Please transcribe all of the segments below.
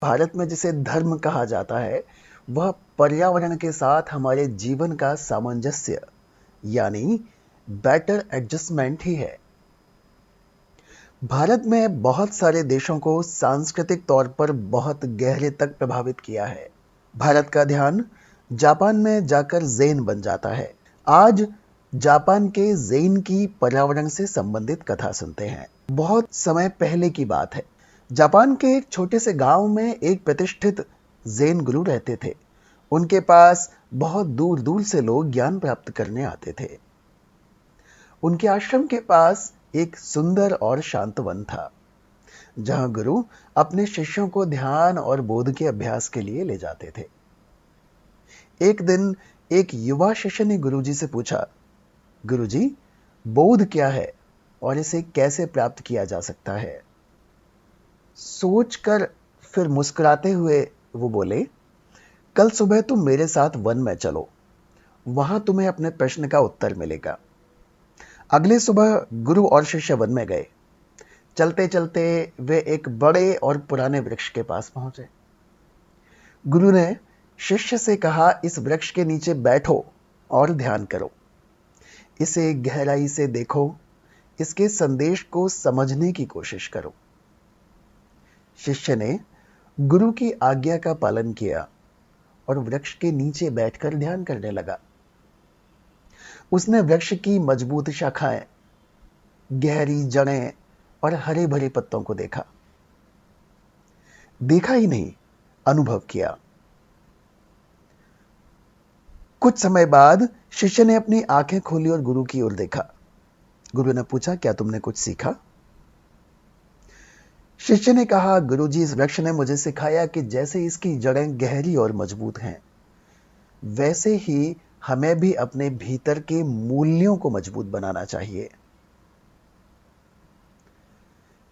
भारत में जिसे धर्म कहा जाता है, वह पर्यावरण के साथ हमारे जीवन का सामंजस्य यानी बेटर एडजस्टमेंट ही है। भारत में बहुत सारे देशों को सांस्कृतिक तौर पर बहुत गहरे तक प्रभावित किया है। भारत का ध्यान जापान में जाकर ज़ेन बन जाता है। आज जापान के ज़ेन की पर्यावरण से संबंधित कथा सुनते हैं। बहुत समय पहले की बात है। जापान के एक छोटे से गांव में एक प्रतिष्ठित ज़ेन गुरु रहते थे। उनके पास बहुत दूर दूर से लोग ज्ञान प्राप्त करने आते थे। उनके आश्रम के पास एक सुंदर और शांत वन था, जहां गुरु अपने शिष्यों को ध्यान और बोध के अभ्यास के लिए ले जाते थे। एक दिन एक युवा शिष्य ने गुरुजी से पूछा, गुरुजी, बोध क्या है और इसे कैसे प्राप्त किया जा सकता है? सोचकर फिर मुस्कुराते हुए वो बोले, कल सुबह तुम मेरे साथ वन में चलो, वहां तुम्हें अपने प्रश्न का उत्तर मिलेगा। अगले सुबह गुरु और शिष्य वन में गए। चलते चलते वे एक बड़े और पुराने वृक्ष के पास पहुंचे। गुरु ने शिष्य से कहा, इस वृक्ष के नीचे बैठो और ध्यान करो। इसे गहराई से देखो, इसके संदेश को समझने की कोशिश करो। शिष्य ने गुरु की आज्ञा का पालन किया और वृक्ष के नीचे बैठकर ध्यान करने लगा। उसने वृक्ष की मजबूत शाखाएं, गहरी जड़ें और हरे भरे पत्तों को देखा। देखा ही नहीं, अनुभव किया। कुछ समय बाद शिष्य ने अपनी आंखें खोली और गुरु की ओर देखा। गुरु ने पूछा, क्या तुमने कुछ सीखा? शिष्य ने कहा, गुरुजी, इस वृक्ष ने मुझे सिखाया कि जैसे इसकी जड़ें गहरी और मजबूत हैं, वैसे ही हमें भी अपने भीतर के मूल्यों को मजबूत बनाना चाहिए।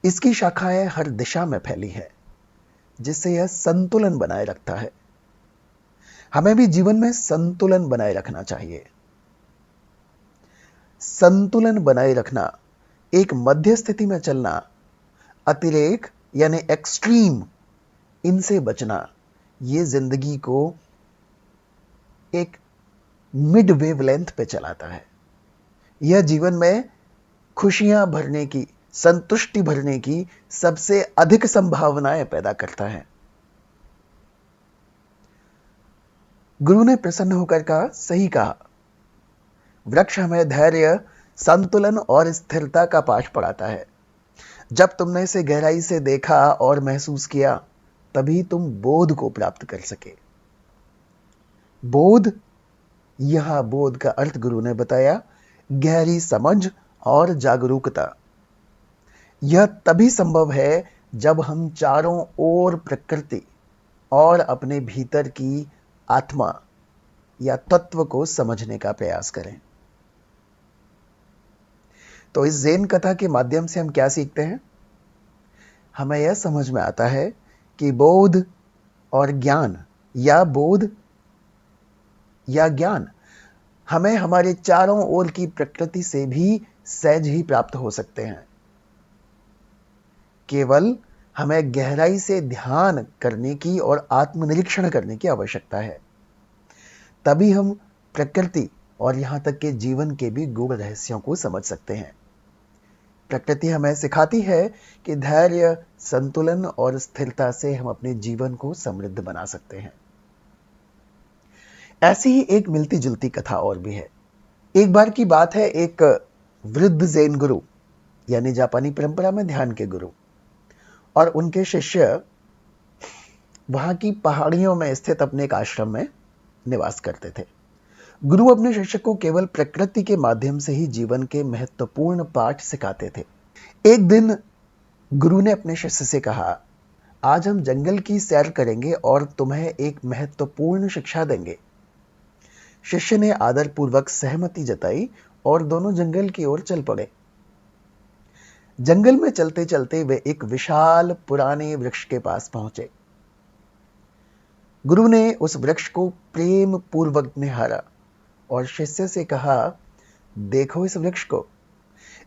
इसकी शाखाएं हर दिशा में फैली हैं, जिससे यह संतुलन बनाए रखता है। हमें भी जीवन में संतुलन बनाए रखना चाहिए। संतुलन बनाए रखना, एक मध्य स्थिति में चलना, अतिरेक यानी एक्सट्रीम, इनसे बचना, ये जिंदगी को एक मिड वेव लेंथ पे चलाता है। यह जीवन में खुशियां भरने की, संतुष्टि भरने की सबसे अधिक संभावनाएं पैदा करता है। गुरु ने प्रसन्न होकर कहा, सही कहा। वृक्ष हमें धैर्य, संतुलन और स्थिरता का पाठ पढ़ाता है। जब तुमने इसे गहराई से देखा और महसूस किया, तभी तुम बोध को प्राप्त कर सके। बोध, यहां बोध का अर्थ गुरु ने बताया, गहरी समझ और जागरूकता। यह तभी संभव है जब हम चारों ओर प्रकृति और अपने भीतर की आत्मा या तत्व को समझने का प्रयास करें। तो इस ज़ेन कथा के माध्यम से हम क्या सीखते हैं? हमें यह समझ में आता है कि बोध और ज्ञान या बोध या ज्ञान हमें हमारे चारों ओर की प्रकृति से भी सहज ही प्राप्त हो सकते हैं। केवल हमें गहराई से ध्यान करने की और आत्मनिरीक्षण करने की आवश्यकता है। तभी हम प्रकृति और यहां तक के जीवन के भी गूढ़ रहस्यों को समझ सकते हैं। प्रकृति हमें सिखाती है कि धैर्य, संतुलन और स्थिरता से हम अपने जीवन को समृद्ध बना सकते हैं। ऐसी ही एक मिलती जुलती कथा और भी है। एक बार की बात है, एक वृद्ध ज़ेन गुरु यानी जापानी परंपरा में ध्यान के गुरु और उनके शिष्य वहां की पहाड़ियों में स्थित अपने एक आश्रम में निवास करते थे। गुरु अपने शिष्य को केवल प्रकृति के माध्यम से ही जीवन के महत्वपूर्ण पाठ सिखाते थे। एक दिन गुरु ने अपने शिष्य से कहा, आज हम जंगल की सैर करेंगे और तुम्हें एक महत्वपूर्ण शिक्षा देंगे। शिष्य ने आदरपूर्वक सहमति जताई और दोनों जंगल की ओर चल पड़े। जंगल में चलते चलते वे एक विशाल पुराने वृक्ष के पास पहुंचे। गुरु ने उस वृक्ष को प्रेम पूर्वक निहारा और शिष्य से कहा, देखो इस वृक्ष को,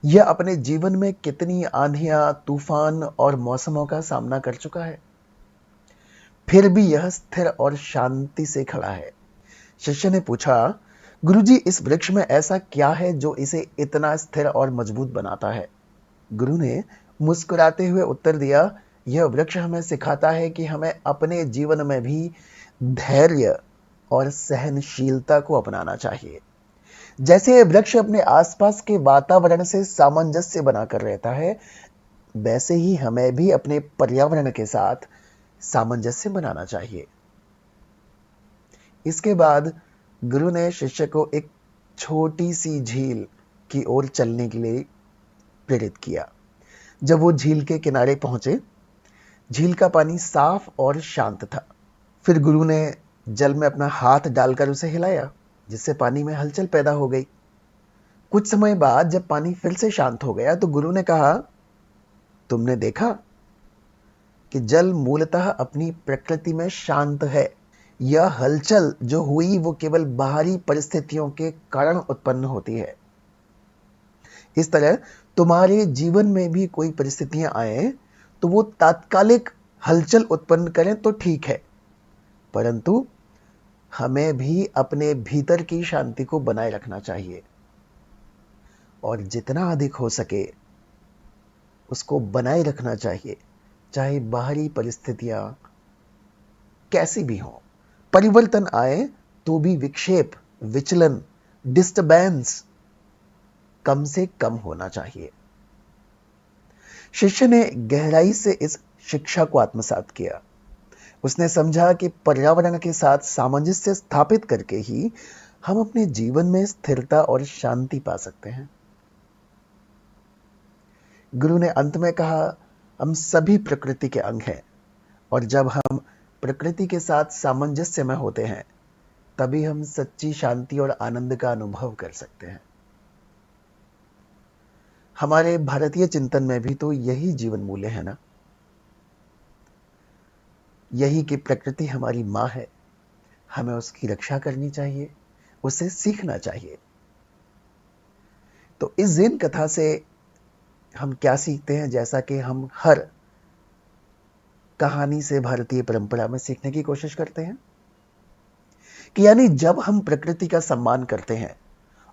यह अपने जीवन में कितनी आंधियां, तूफान और मौसमों का सामना कर चुका है। फिर भी यह स्थिर और शांति से खड़ा है। शिष्य ने पूछा, गुरुजी, इस वृक्ष में ऐसा क्या है जो इसे इतना स्थिर और मजबूत बनाता है? गुरु ने मुस्कुराते हुए उत्तर दिया, यह वृक्ष हमें सिखाता है कि हमें अपने जीवन में भी धैर्य और सहनशीलता को अपनाना चाहिए। जैसे ये वृक्ष अपने आसपास के वातावरण से सामंजस्य बनाकर रहता है, वैसे ही हमें भी अपने पर्यावरण के साथ सामंजस्य बनाना चाहिए। इसके बाद गुरु ने शिष्य को एक छोटी सी झील की ओर चलने के लिए प्रेरित किया। जब वो झील के किनारे पहुंचे, झील का पानी साफ और शांत था। फिर गुरु ने जल में अपना हाथ डालकर उसे हिलाया, जिससे पानी में हलचल पैदा हो गई। कुछ समय बाद जब पानी फिर से शांत हो गया तो गुरु ने कहा, तुमने देखा कि जल मूलतः अपनी प्रकृति में शांत है। यह हलचल जो हुई वो केवल बाहरी परिस्थितियों के कारण उत्पन्न होती है। इस तरह तुम्हारे जीवन में भी कोई परिस्थितियां आए तो वो तात्कालिक हलचल उत्पन्न करें तो ठीक है, परंतु हमें भी अपने भीतर की शांति को बनाए रखना चाहिए और जितना अधिक हो सके उसको बनाए रखना चाहिए, चाहे बाहरी परिस्थितियां कैसी भी हों। परिवर्तन आए तो भी विक्षेप, विचलन, डिस्टर्बेंस कम से कम होना चाहिए। शिष्य ने गहराई से इस शिक्षा को आत्मसात किया। उसने समझा कि पर्यावरण के साथ सामंजस्य स्थापित करके ही हम अपने जीवन में स्थिरता और शांति पा सकते हैं। गुरु ने अंत में कहा, हम सभी प्रकृति के अंग हैं और जब हम प्रकृति के साथ सामंजस्य में होते हैं तभी हम सच्ची शांति और आनंद का अनुभव कर सकते हैं। हमारे भारतीय चिंतन में भी तो यही जीवन मूल्य है ना, यही कि प्रकृति हमारी माँ है, हमें उसकी रक्षा करनी चाहिए, उससे सीखना चाहिए। तो इस ज़ेन कथा से हम क्या सीखते हैं, जैसा कि हम हर कहानी से भारतीय परंपरा में सीखने की कोशिश करते हैं कि यानी जब हम प्रकृति का सम्मान करते हैं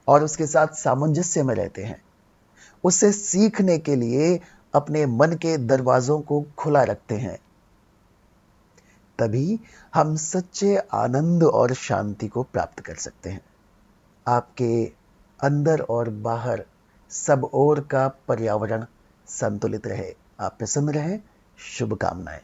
और उसके साथ सामंजस्य में रहते हैं, उससे सीखने के लिए अपने मन के दरवाजों को खुला रखते हैं, तभी हम सच्चे आनंद और शांति को प्राप्त कर सकते हैं। आपके अंदर और बाहर सब ओर का पर्यावरण संतुलित रहे, आप प्रसन्न रहें। शुभकामनाएं।